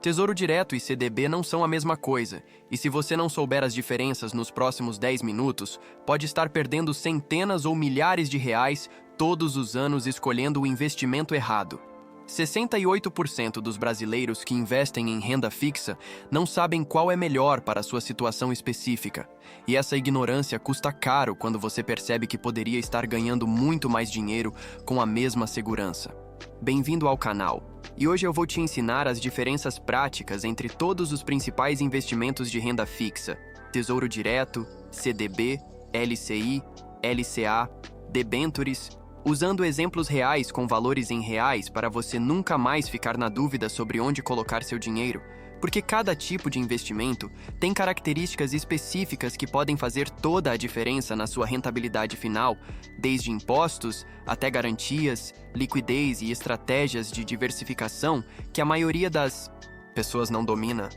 Tesouro Direto e CDB não são a mesma coisa, e se você não souber as diferenças nos próximos 10 minutos, pode estar perdendo centenas ou milhares de reais todos os anos escolhendo o investimento errado. 68% dos brasileiros que investem em renda fixa não sabem qual é melhor para a sua situação específica, e essa ignorância custa caro quando você percebe que poderia estar ganhando muito mais dinheiro com a mesma segurança. Bem-vindo ao canal, e hoje eu vou te ensinar as diferenças práticas entre todos os principais investimentos de renda fixa: Tesouro Direto, CDB, LCI, LCA, debêntures, usando exemplos reais com valores em reais para você nunca mais ficar na dúvida sobre onde colocar seu dinheiro, porque cada tipo de investimento tem características específicas que podem fazer toda a diferença na sua rentabilidade final, desde impostos até garantias, liquidez e estratégias de diversificação que a maioria das pessoas não domina.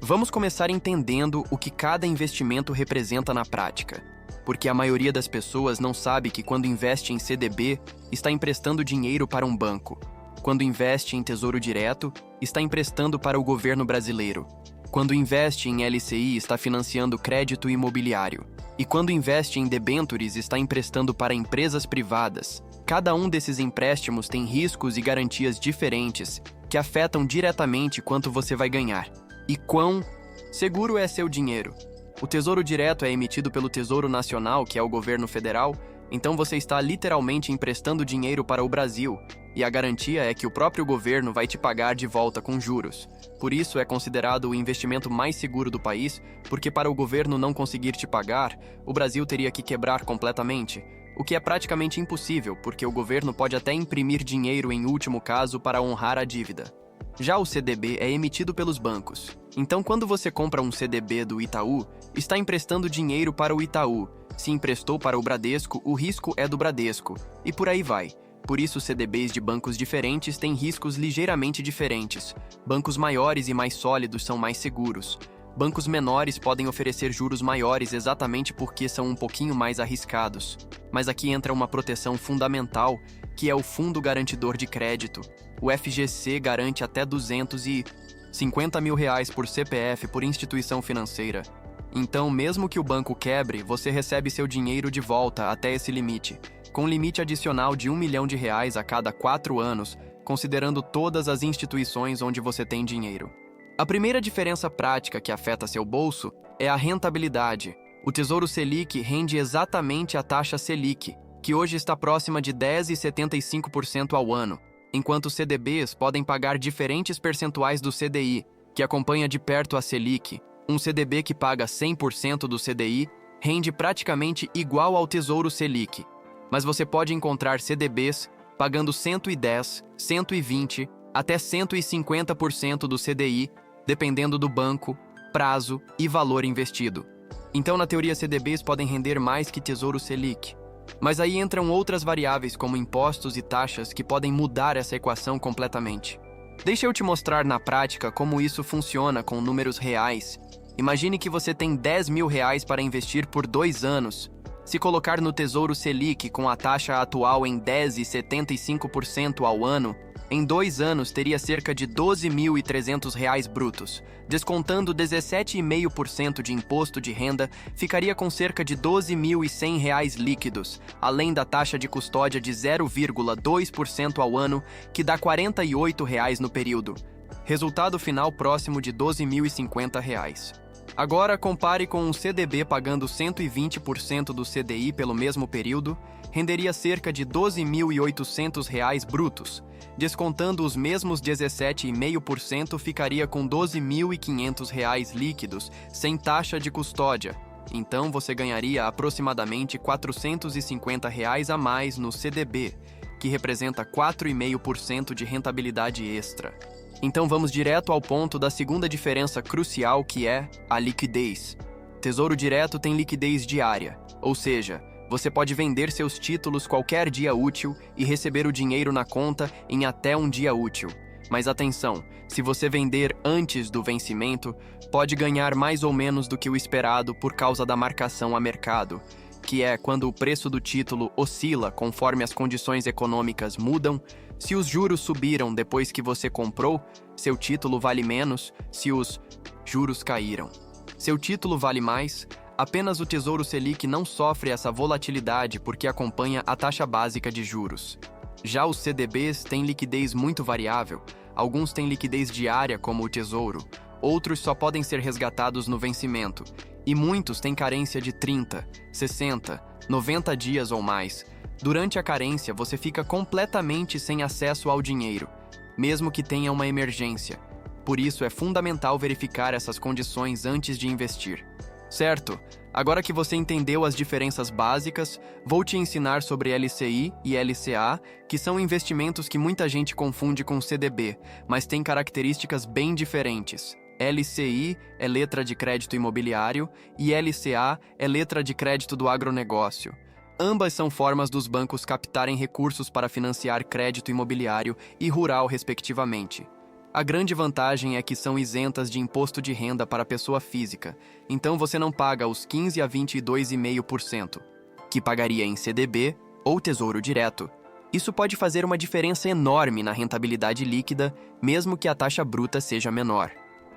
Vamos começar entendendo o que cada investimento representa na prática, porque a maioria das pessoas não sabe que quando investe em CDB, está emprestando dinheiro para um banco. Quando investe em Tesouro Direto, está emprestando para o governo brasileiro. Quando investe em LCI, está financiando crédito imobiliário. E quando investe em debêntures, está emprestando para empresas privadas. Cada um desses empréstimos tem riscos e garantias diferentes que afetam diretamente quanto você vai ganhar e quão seguro é seu dinheiro. O Tesouro Direto é emitido pelo Tesouro Nacional, que é o governo federal, então você está literalmente emprestando dinheiro para o Brasil, e a garantia é que o próprio governo vai te pagar de volta com juros. Por isso é considerado o investimento mais seguro do país, porque para o governo não conseguir te pagar, o Brasil teria que quebrar completamente, o que é praticamente impossível, porque o governo pode até imprimir dinheiro em último caso para honrar a dívida. Já o CDB é emitido pelos bancos. Então, quando você compra um CDB do Itaú, está emprestando dinheiro para o Itaú. Se emprestou para o Bradesco, o risco é do Bradesco. E por aí vai. Por isso, CDBs de bancos diferentes têm riscos ligeiramente diferentes. Bancos maiores e mais sólidos são mais seguros. Bancos menores podem oferecer juros maiores exatamente porque são um pouquinho mais arriscados. Mas aqui entra uma proteção fundamental, que é o Fundo Garantidor de Crédito. O FGC garante até R$250 mil por CPF por instituição financeira. Então, mesmo que o banco quebre, você recebe seu dinheiro de volta até esse limite, com limite adicional de R$1 milhão a cada 4 anos, considerando todas as instituições onde você tem dinheiro. A primeira diferença prática que afeta seu bolso é a rentabilidade. O Tesouro Selic rende exatamente a taxa Selic, que hoje está próxima de 10,75% ao ano, enquanto CDBs podem pagar diferentes percentuais do CDI, que acompanha de perto a Selic. Um CDB que paga 100% do CDI rende praticamente igual ao Tesouro Selic, mas você pode encontrar CDBs pagando 110, 120, até 150% do CDI, dependendo do banco, prazo e valor investido. Então, na teoria, CDBs podem render mais que Tesouro Selic. Mas aí entram outras variáveis como impostos e taxas que podem mudar essa equação completamente. Deixa eu te mostrar na prática como isso funciona com números reais. Imagine que você tem R$10 mil para investir por 2 anos. Se colocar no Tesouro Selic com a taxa atual em 10,75% ao ano, em 2 anos teria cerca de R$12.300 brutos. Descontando 17,5% de imposto de renda, ficaria com cerca de R$12.100 líquidos, além da taxa de custódia de 0,2% ao ano, que dá R$48 no período. Resultado final próximo de R$12.050. Agora, compare com um CDB pagando 120% do CDI pelo mesmo período, renderia cerca de R$12.800 brutos. Descontando os mesmos 17,5%, ficaria com R$12.500 líquidos, sem taxa de custódia. Então, você ganharia aproximadamente R$450 a mais no CDB, que representa 4,5% de rentabilidade extra. Então vamos direto ao ponto da segunda diferença crucial, que é a liquidez. Tesouro Direto tem liquidez diária, ou seja, você pode vender seus títulos qualquer dia útil e receber o dinheiro na conta em até um dia útil. Mas atenção, se você vender antes do vencimento, pode ganhar mais ou menos do que o esperado por causa da marcação a mercado, que é quando o preço do título oscila conforme as condições econômicas mudam, Se os juros subiram depois que você comprou, seu título vale menos. Se os juros caíram, seu título vale mais. Apenas o Tesouro Selic não sofre essa volatilidade porque acompanha a taxa básica de juros. Já os CDBs têm liquidez muito variável. Alguns têm liquidez diária, como o Tesouro. Outros só podem ser resgatados no vencimento. E muitos têm carência de 30, 60, 90 dias ou mais. Durante a carência, você fica completamente sem acesso ao dinheiro, mesmo que tenha uma emergência. Por isso, é fundamental verificar essas condições antes de investir. Certo? Agora que você entendeu as diferenças básicas, vou te ensinar sobre LCI e LCA, que são investimentos que muita gente confunde com CDB, mas têm características bem diferentes. LCI é letra de crédito imobiliário e LCA é letra de crédito do agronegócio. Ambas são formas dos bancos captarem recursos para financiar crédito imobiliário e rural, respectivamente. A grande vantagem é que são isentas de imposto de renda para pessoa física, então você não paga os 15% a 22,5%, que pagaria em CDB ou Tesouro Direto. Isso pode fazer uma diferença enorme na rentabilidade líquida, mesmo que a taxa bruta seja menor.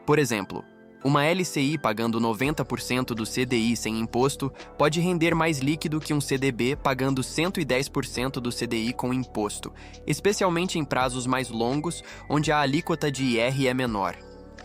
Por exemplo, uma LCI pagando 90% do CDI sem imposto pode render mais líquido que um CDB pagando 110% do CDI com imposto, especialmente em prazos mais longos, onde a alíquota de IR é menor.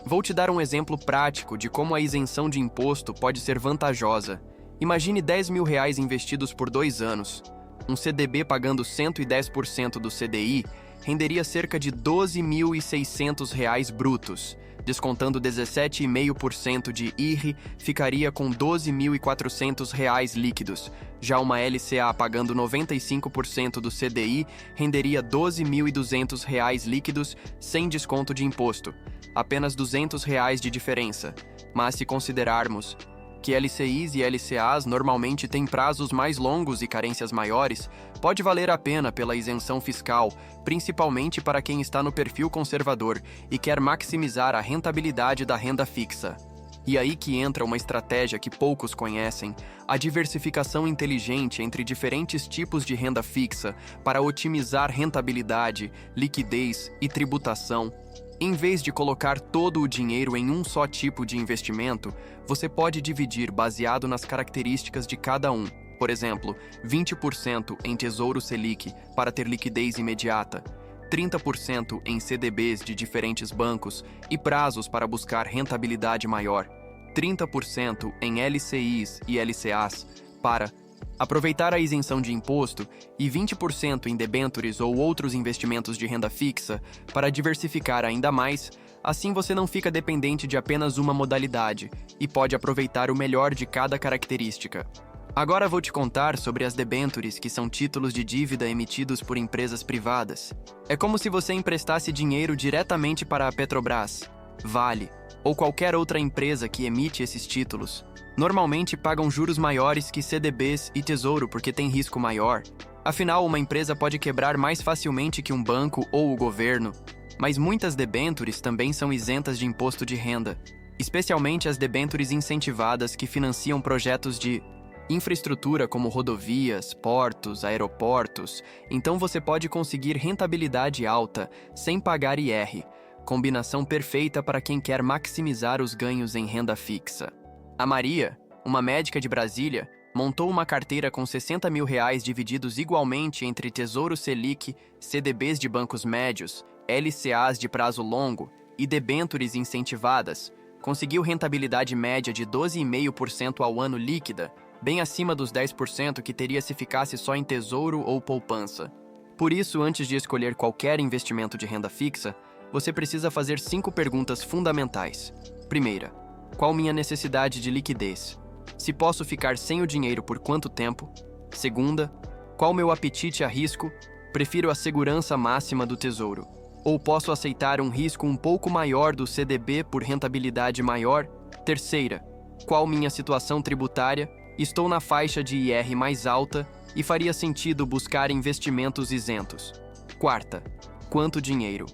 Vou te dar um exemplo prático de como a isenção de imposto pode ser vantajosa. Imagine R$10 mil investidos por 2 anos. Um CDB pagando 110% do CDI renderia cerca de R$12.600 brutos. Descontando 17,5% de IR, ficaria com R$12.400 líquidos. Já uma LCA pagando 95% do CDI renderia R$12.200 líquidos sem desconto de imposto. Apenas R$200 de diferença. Mas se considerarmos que LCIs e LCAs normalmente têm prazos mais longos e carências maiores, pode valer a pena pela isenção fiscal, principalmente para quem está no perfil conservador e quer maximizar a rentabilidade da renda fixa. E aí que entra uma estratégia que poucos conhecem, a diversificação inteligente entre diferentes tipos de renda fixa para otimizar rentabilidade, liquidez e tributação. Em vez de colocar todo o dinheiro em um só tipo de investimento, você pode dividir baseado nas características de cada um. Por exemplo, 20% em Tesouro Selic para ter liquidez imediata, 30% em CDBs de diferentes bancos e prazos para buscar rentabilidade maior, 30% em LCIs e LCAs para aproveitar a isenção de imposto e 20% em debêntures ou outros investimentos de renda fixa para diversificar ainda mais. Assim você não fica dependente de apenas uma modalidade e pode aproveitar o melhor de cada característica. Agora vou te contar sobre as debêntures, que são títulos de dívida emitidos por empresas privadas. É como se você emprestasse dinheiro diretamente para a Petrobras, Vale ou qualquer outra empresa que emite esses títulos. Normalmente pagam juros maiores que CDBs e Tesouro porque tem risco maior. Afinal, uma empresa pode quebrar mais facilmente que um banco ou o governo. Mas muitas debêntures também são isentas de imposto de renda, especialmente as debêntures incentivadas que financiam projetos de infraestrutura como rodovias, portos, aeroportos. Então você pode conseguir rentabilidade alta sem pagar IR. Combinação perfeita para quem quer maximizar os ganhos em renda fixa. A Maria, uma médica de Brasília, montou uma carteira com R$60 mil divididos igualmente entre Tesouro Selic, CDBs de bancos médios, LCAs de prazo longo e debêntures incentivadas. Conseguiu rentabilidade média de 12,5% ao ano líquida, bem acima dos 10% que teria se ficasse só em tesouro ou poupança. Por isso, antes de escolher qualquer investimento de renda fixa, você precisa fazer 5 perguntas fundamentais. Primeira, qual minha necessidade de liquidez? Se posso ficar sem o dinheiro por quanto tempo? Segunda, qual meu apetite a risco? Prefiro a segurança máxima do tesouro. Ou posso aceitar um risco um pouco maior do CDB por rentabilidade maior? Terceira, qual minha situação tributária? Estou na faixa de IR mais alta e faria sentido buscar investimentos isentos. Quarta, quanto dinheiro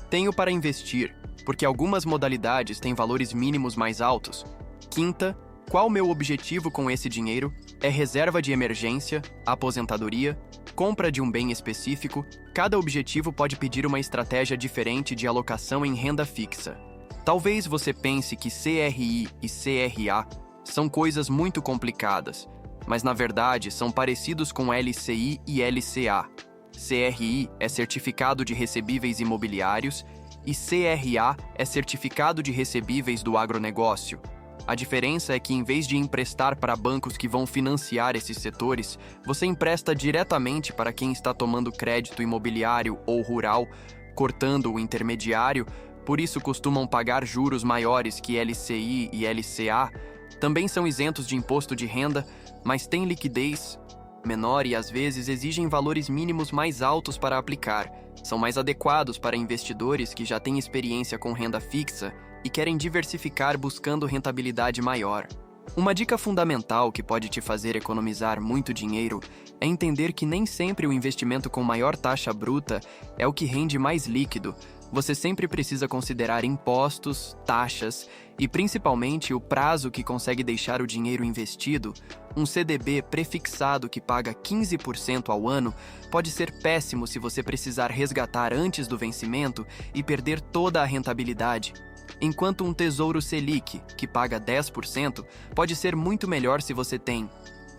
tenho para investir? Porque algumas modalidades têm valores mínimos mais altos. Quinta, Qual o meu objetivo com esse dinheiro? É reserva de emergência, aposentadoria, compra de um bem específico? Cada objetivo pode pedir uma estratégia diferente de alocação em renda fixa. Talvez você pense que CRI e CRA são coisas muito complicadas, mas na verdade são parecidos com LCI e LCA. CRI é Certificado de Recebíveis Imobiliários e CRA é Certificado de Recebíveis do Agronegócio. A diferença é que, em vez de emprestar para bancos que vão financiar esses setores, você empresta diretamente para quem está tomando crédito imobiliário ou rural, cortando o intermediário, por isso costumam pagar juros maiores que LCI e LCA. Também são isentos de imposto de renda, mas têm liquidez menor e às vezes exigem valores mínimos mais altos para aplicar. São mais adequados para investidores que já têm experiência com renda fixa e querem diversificar buscando rentabilidade maior. Uma dica fundamental que pode te fazer economizar muito dinheiro é entender que nem sempre o investimento com maior taxa bruta é o que rende mais líquido. Você sempre precisa considerar impostos, taxas e principalmente o prazo que consegue deixar o dinheiro investido. Um CDB prefixado que paga 15% ao ano pode ser péssimo se você precisar resgatar antes do vencimento e perder toda a rentabilidade. Enquanto um Tesouro Selic, que paga 10%, pode ser muito melhor se você tem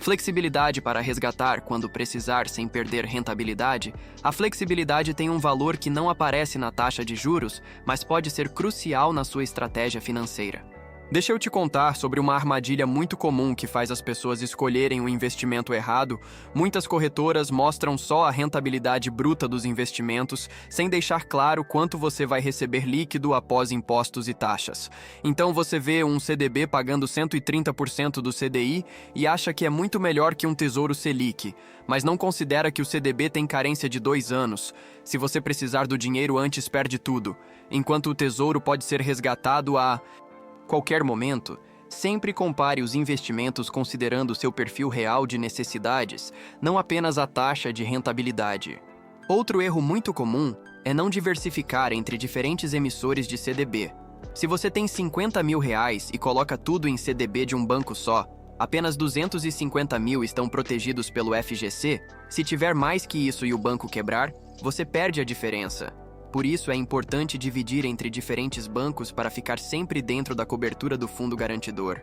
flexibilidade para resgatar quando precisar sem perder rentabilidade. A flexibilidade tem um valor que não aparece na taxa de juros, mas pode ser crucial na sua estratégia financeira. Deixa eu te contar sobre uma armadilha muito comum que faz as pessoas escolherem o investimento errado. Muitas corretoras mostram só a rentabilidade bruta dos investimentos, sem deixar claro quanto você vai receber líquido após impostos e taxas. Então você vê um CDB pagando 130% do CDI e acha que é muito melhor que um Tesouro Selic, mas não considera que o CDB tem carência de 2 anos. Se você precisar do dinheiro antes, perde tudo, enquanto o Tesouro pode ser resgatado a qualquer momento. Sempre compare os investimentos considerando seu perfil real de necessidades, não apenas a taxa de rentabilidade. Outro erro muito comum é não diversificar entre diferentes emissores de CDB. Se você tem R$50 mil e coloca tudo em CDB de um banco só, apenas 250 mil estão protegidos pelo FGC. Se tiver mais que isso e o banco quebrar, você perde a diferença. Por isso é importante dividir entre diferentes bancos para ficar sempre dentro da cobertura do fundo garantidor.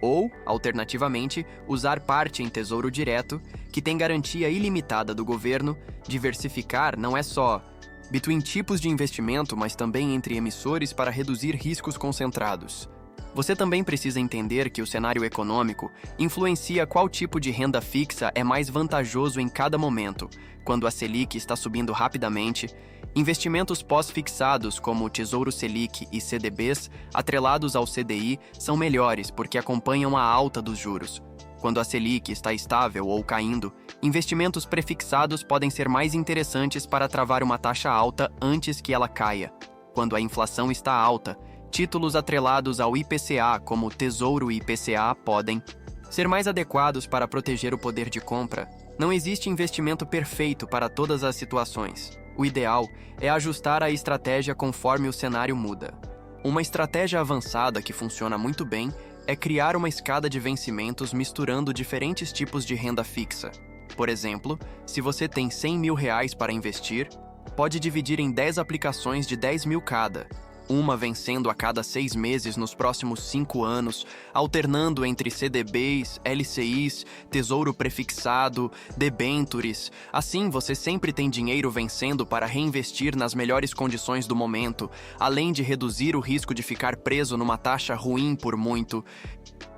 Ou, alternativamente, usar parte em Tesouro Direto, que tem garantia ilimitada do governo. Diversificar não é só between tipos de investimento, mas também entre emissores para reduzir riscos concentrados. Você também precisa entender que o cenário econômico influencia qual tipo de renda fixa é mais vantajoso em cada momento. Quando a Selic está subindo rapidamente, investimentos pós-fixados como o Tesouro Selic e CDBs, atrelados ao CDI, são melhores porque acompanham a alta dos juros. Quando a Selic está estável ou caindo, investimentos prefixados podem ser mais interessantes para travar uma taxa alta antes que ela caia. Quando a inflação está alta, títulos atrelados ao IPCA, como o Tesouro IPCA, podem ser mais adequados para proteger o poder de compra. Não existe investimento perfeito para todas as situações. O ideal é ajustar a estratégia conforme o cenário muda. Uma estratégia avançada que funciona muito bem é criar uma escada de vencimentos misturando diferentes tipos de renda fixa. Por exemplo, se você tem R$100 mil para investir, pode dividir em 10 aplicações de 10 mil cada, uma vencendo a cada 6 meses nos próximos 5 anos, alternando entre CDBs, LCIs, tesouro prefixado, debentures. Assim, você sempre tem dinheiro vencendo para reinvestir nas melhores condições do momento, além de reduzir o risco de ficar preso numa taxa ruim por muito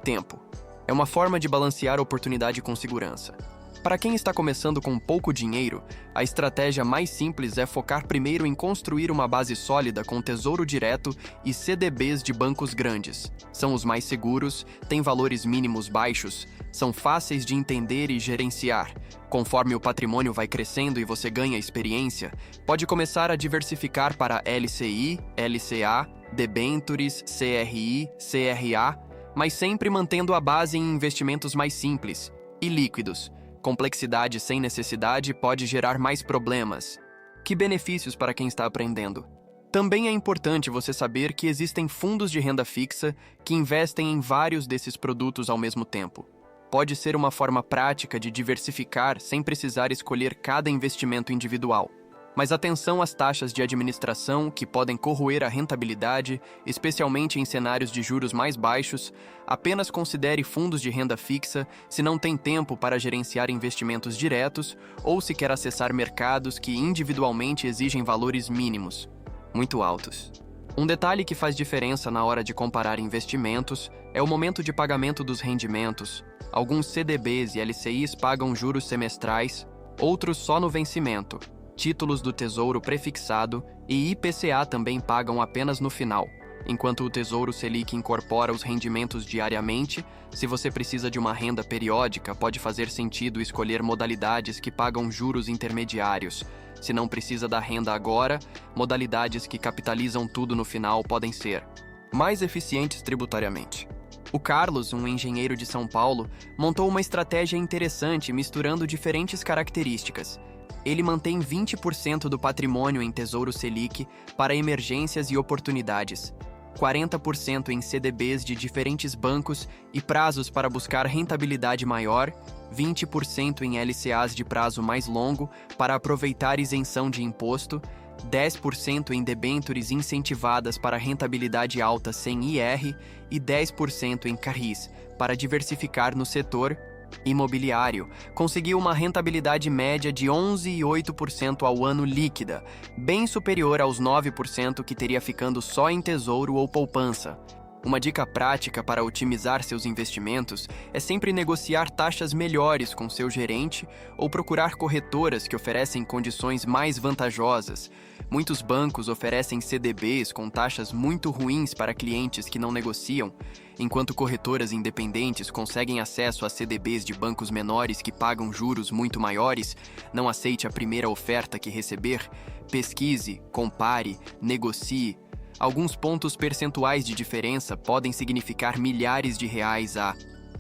tempo. É uma forma de balancear a oportunidade com segurança. Para quem está começando com pouco dinheiro, a estratégia mais simples é focar primeiro em construir uma base sólida com Tesouro Direto e CDBs de bancos grandes. São os mais seguros, têm valores mínimos baixos, são fáceis de entender e gerenciar. Conforme o patrimônio vai crescendo e você ganha experiência, pode começar a diversificar para LCI, LCA, debentures, CRI, CRA, mas sempre mantendo a base em investimentos mais simples e líquidos. Complexidade sem necessidade pode gerar mais problemas. Que benefícios para quem está aprendendo? Também é importante você saber que existem fundos de renda fixa que investem em vários desses produtos ao mesmo tempo. Pode ser uma forma prática de diversificar sem precisar escolher cada investimento individual. Mas atenção às taxas de administração que podem corroer a rentabilidade, especialmente em cenários de juros mais baixos. Apenas considere fundos de renda fixa se não tem tempo para gerenciar investimentos diretos ou se quer acessar mercados que individualmente exigem valores mínimos muito altos. Um detalhe que faz diferença na hora de comparar investimentos é o momento de pagamento dos rendimentos. Alguns CDBs e LCIs pagam juros semestrais, outros só no vencimento. Títulos do Tesouro prefixado e IPCA também pagam apenas no final, enquanto o Tesouro Selic incorpora os rendimentos diariamente. Se você precisa de uma renda periódica, pode fazer sentido escolher modalidades que pagam juros intermediários. Se não precisa da renda agora, modalidades que capitalizam tudo no final podem ser mais eficientes tributariamente. O Carlos, um engenheiro de São Paulo, montou uma estratégia interessante misturando diferentes características. Ele mantém 20% do patrimônio em Tesouro Selic para emergências e oportunidades, 40% em CDBs de diferentes bancos e prazos para buscar rentabilidade maior, 20% em LCAs de prazo mais longo para aproveitar isenção de imposto, 10% em debêntures incentivadas para rentabilidade alta sem IR e 10% em CRIs para diversificar no setor imobiliário. Conseguiu uma rentabilidade média de 11,8% ao ano líquida, bem superior aos 9% que teria ficando só em tesouro ou poupança. Uma dica prática para otimizar seus investimentos é sempre negociar taxas melhores com seu gerente ou procurar corretoras que oferecem condições mais vantajosas. Muitos bancos oferecem CDBs com taxas muito ruins para clientes que não negociam, enquanto corretoras independentes conseguem acesso a CDBs de bancos menores que pagam juros muito maiores. Não aceite a primeira oferta que receber. Pesquise, compare, negocie. Alguns pontos percentuais de diferença podem significar milhares de reais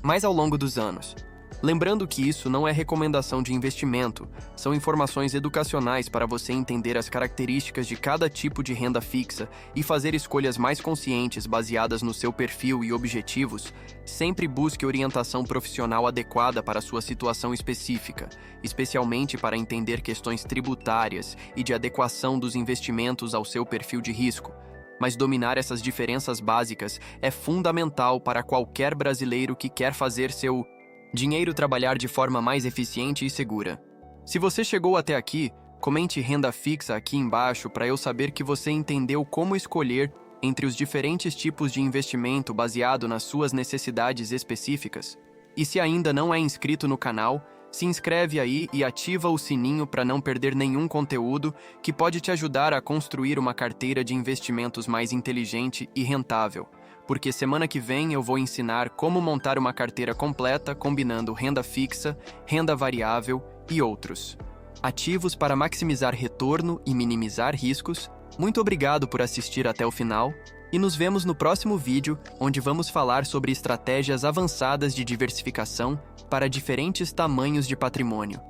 mais ao longo dos anos. Lembrando que isso não é recomendação de investimento, são informações educacionais para você entender as características de cada tipo de renda fixa e fazer escolhas mais conscientes baseadas no seu perfil e objetivos. Sempre busque orientação profissional adequada para a sua situação específica, especialmente para entender questões tributárias e de adequação dos investimentos ao seu perfil de risco. Mas dominar essas diferenças básicas é fundamental para qualquer brasileiro que quer fazer seu dinheiro trabalhar de forma mais eficiente e segura. Se você chegou até aqui, comente renda fixa aqui embaixo para eu saber que você entendeu como escolher entre os diferentes tipos de investimento baseado nas suas necessidades específicas. E se ainda não é inscrito no canal, se inscreve aí e ativa o sininho para não perder nenhum conteúdo que pode te ajudar a construir uma carteira de investimentos mais inteligente e rentável. Porque semana que vem eu vou ensinar como montar uma carteira completa combinando renda fixa, renda variável e outros ativos para maximizar retorno e minimizar riscos. Muito obrigado por assistir até o final e nos vemos no próximo vídeo, onde vamos falar sobre estratégias avançadas de diversificação para diferentes tamanhos de patrimônio.